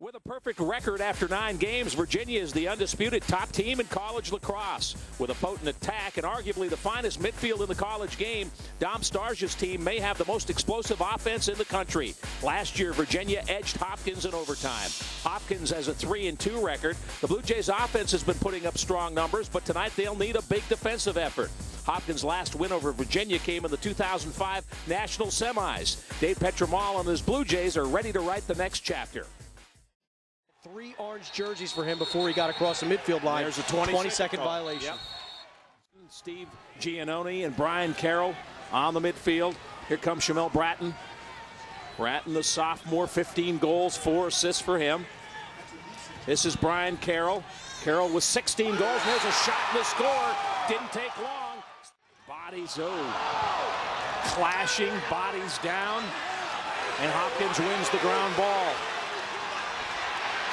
With a perfect record after 9 games, Virginia is the undisputed top team in college lacrosse. With a potent attack and arguably the finest midfield in the college game, Dom Starsia's team may have the most explosive offense in the country. Last year, Virginia edged Hopkins in overtime. Hopkins has a 3-2 record. The Blue Jays offense has been putting up strong numbers, but tonight they'll need a big defensive effort. Hopkins' last win over Virginia came in the 2005 National Semis. Dave Petromal and his Blue Jays are ready to write the next chapter. 3 orange jerseys for him before he got across the midfield line. There's a 20-second violation. Yep. Steve Giannone and Brian Carroll on the midfield. Here comes Shamel Bratton. Bratton, the sophomore, 15 goals, 4 assists for him. This is Brian Carroll. Carroll with 16 goals. There's a shot and a score. Didn't take long. Bodies, clashing, bodies down. And Hopkins wins the ground ball.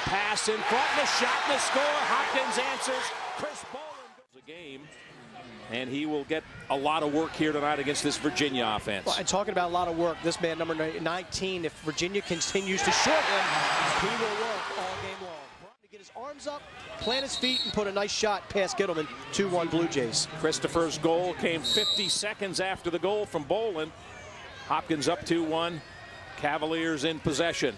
Pass in front, and a shot and a score. Hopkins answers. Chris Boland goes a game, and he will get a lot of work here tonight against this Virginia offense. Well, and talking about a lot of work, this man, number 19, if Virginia continues to short him, he will work all game long. To get his arms up, plant his feet, and put a nice shot past Gittleman. 2-1 Blue Jays. Christopher's goal came 50 seconds after the goal from Boland. Hopkins up 2-1. Cavaliers in possession.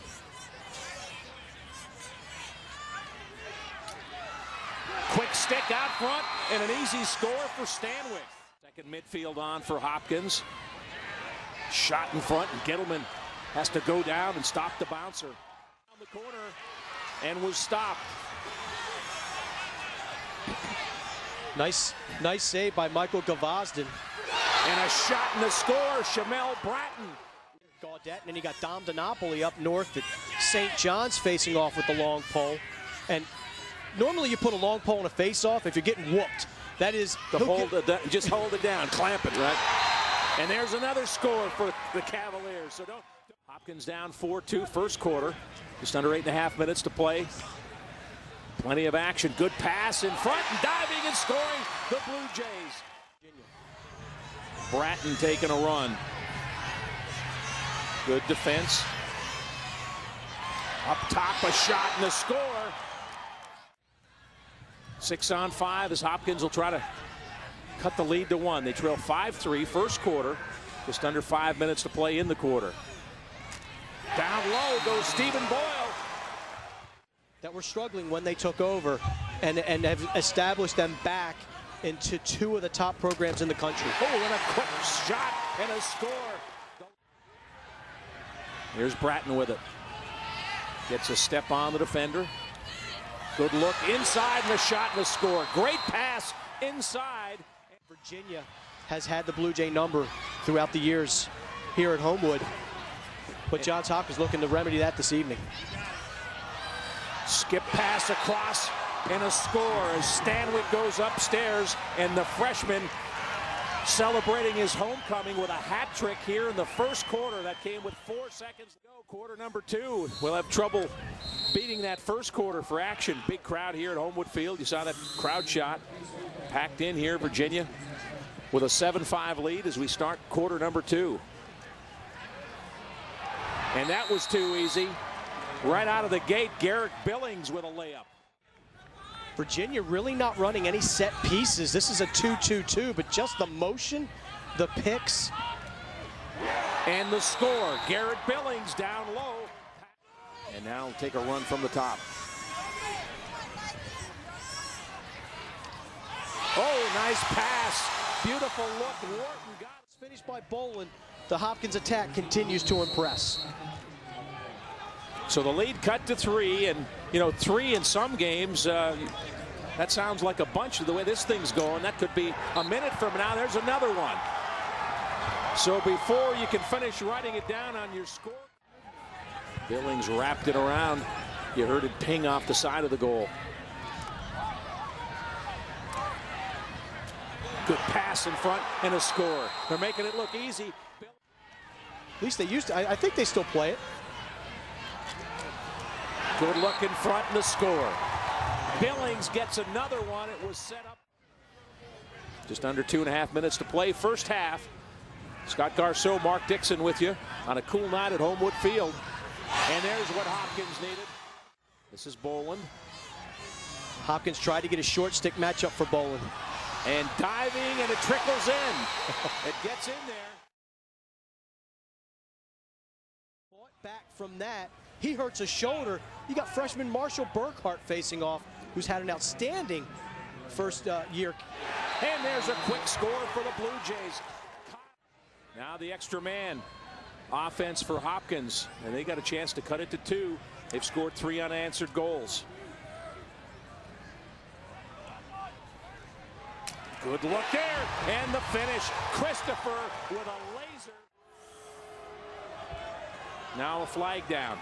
Quick stick out front and an easy score for Stanwyck. Second midfield on for Hopkins. Shot in front, and Gittleman has to go down and stop the bouncer. On the corner and was stopped. Nice save by Michael Gavazden. And a shot and a score, Shamel Bratton. Gaudet, and then you got Dom DiNapoli up north at St. John's facing off with the long pole. And normally you put a long pole in a face-off if you're getting whooped. That is just hold it down, clamp it, right? And there's another score for the Cavaliers. So don't. Hopkins down 4-2 first quarter. Just under 8.5 minutes to play. Plenty of action. Good pass in front and diving and scoring the Blue Jays. Bratton taking a run. Good defense. Up top, a shot and a score. 6-on-5 as Hopkins will try to cut the lead to 1. They trail 5-3 first quarter. Just under 5 minutes to play in the quarter. Down low goes Stephen Boyle. That were struggling when they took over and have established them back into 2 of the top programs in the country. Oh, and a quick shot and a score. Here's Bratton with it. Gets a step on the defender. Good look inside and a shot and a score. Great pass inside. Virginia has had the Blue Jay number throughout the years here at Homewood. But Johns Hopkins looking to remedy that this evening. Skip pass across and a score as Stanwyck goes upstairs, and the freshman celebrating his homecoming with a hat trick here in the first quarter. That came with 4 seconds to go. Quarter number 2. We'll have trouble beating that first quarter for action. Big crowd here at Homewood Field. You saw that crowd shot. Packed in here, Virginia with a 7-5 lead as we start quarter number 2. And that was too easy. Right out of the gate, Garrett Billings with a layup. Virginia really not running any set pieces. This is a 2-2-2, but just the motion, the picks. And the score, Garrett Billings down low. And now take a run from the top. Oh, nice pass. Beautiful look. Wharton got it. It's finished by Boland. The Hopkins attack continues to impress. So the lead cut to 3, and 3 in some games, that sounds like a bunch of the way this thing's going. That could be a minute from now. There's another one. So before you can finish writing it down on your score, Billings wrapped it around. You heard it ping off the side of the goal. Good pass in front and a score. They're making it look easy. At least they used to. I think they still play it. Good look in front and a score. Billings gets another one. It was set up. Just under 2.5 minutes to play first half. Scott Garceau, Mark Dixon with you on a cool night at Homewood Field. And there's what Hopkins needed. This is Boland. Hopkins tried to get a short stick matchup for Boland. And diving, and it trickles in. It gets in there. Fought back from that. He hurts a shoulder. You got freshman Marshall Burkhart facing off, who's had an outstanding first year. And there's a quick score for the Blue Jays. Now the extra man. Offense for Hopkins. And they got a chance to cut it to 2. They've scored 3 unanswered goals. Good look there, and the finish. Christopher with a laser. Now a flag down.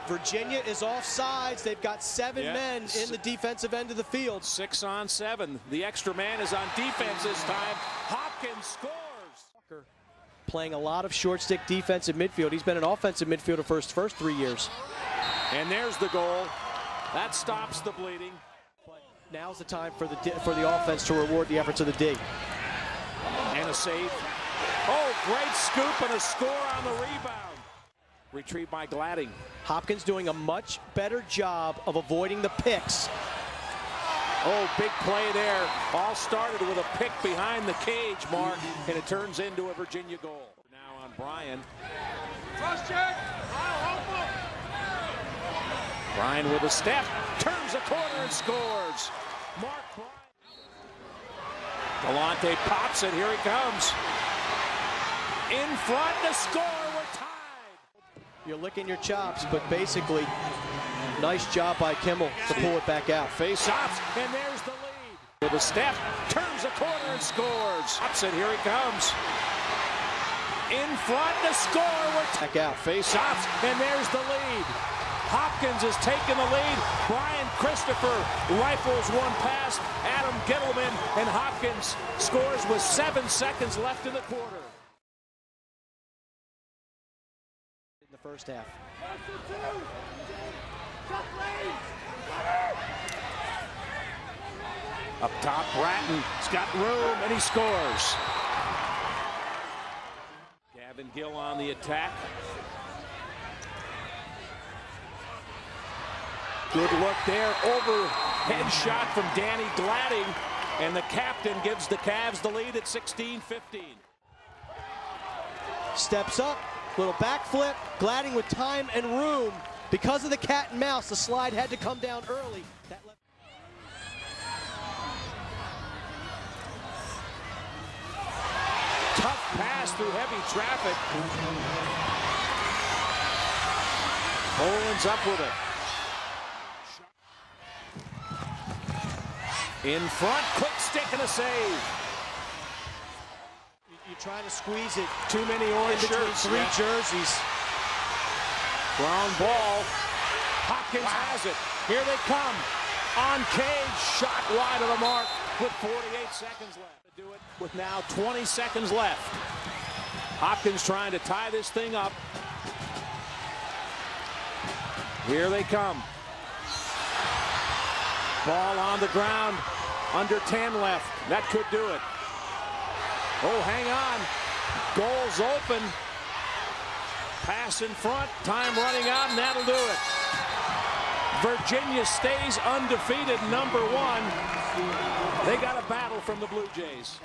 Virginia is offsides. They've got 7 men in the defensive end of the field. 6 on 7. The extra man is on defense this time. Hopkins scores. Playing a lot of short stick defense in midfield. He's been an offensive midfielder for his first 3 years. And there's the goal. That stops the bleeding. Now's the time for the offense to reward the efforts of the D. And a save. Oh, great scoop and a score on the rebound. Retrieved by Gladding. Hopkins doing a much better job of avoiding the picks. Oh, big play there. All started with a pick behind the cage mark, and it turns into a Virginia goal. Now on Bryan. Cross check. Bryan with a step, turns a corner and scores. Mark Bryan. Galante pops it, here he comes. In front, the score, we're tied. You're licking your chops, but basically, nice job by Kimmel to pull it back out. Face off, and there's the lead. With a step, turns a corner and scores. Pops it, here he comes. In front, the score, we're back out. Face off, and there's the lead. Hopkins has taken the lead. Brian Christopher rifles one past Adam Gittleman, and Hopkins scores with 7 seconds left in the quarter. In the first half. Up top, Bratton's got room, and he scores. Gavin Gill on the attack. Good look there, overhead shot from Danny Gladding, and the captain gives the Cavs the lead at 16-15. Steps up, little backflip, Gladding with time and room. Because of the cat and mouse, the slide had to come down early. Tough pass through heavy traffic. Boland's up with it. In front, quick stick and a save. You're trying to squeeze it. Too many orange shirts. 3 jerseys. Ground ball. Hopkins has it. Here they come. On cage, shot wide of the mark with 48 seconds left. To do it with now 20 seconds left. Hopkins trying to tie this thing up. Here they come. Ball on the ground, under 10 left. That could do it. Oh, hang on. Goal's open. Pass in front, time running out, and that'll do it. Virginia stays undefeated, #1. They got a battle from the Blue Jays.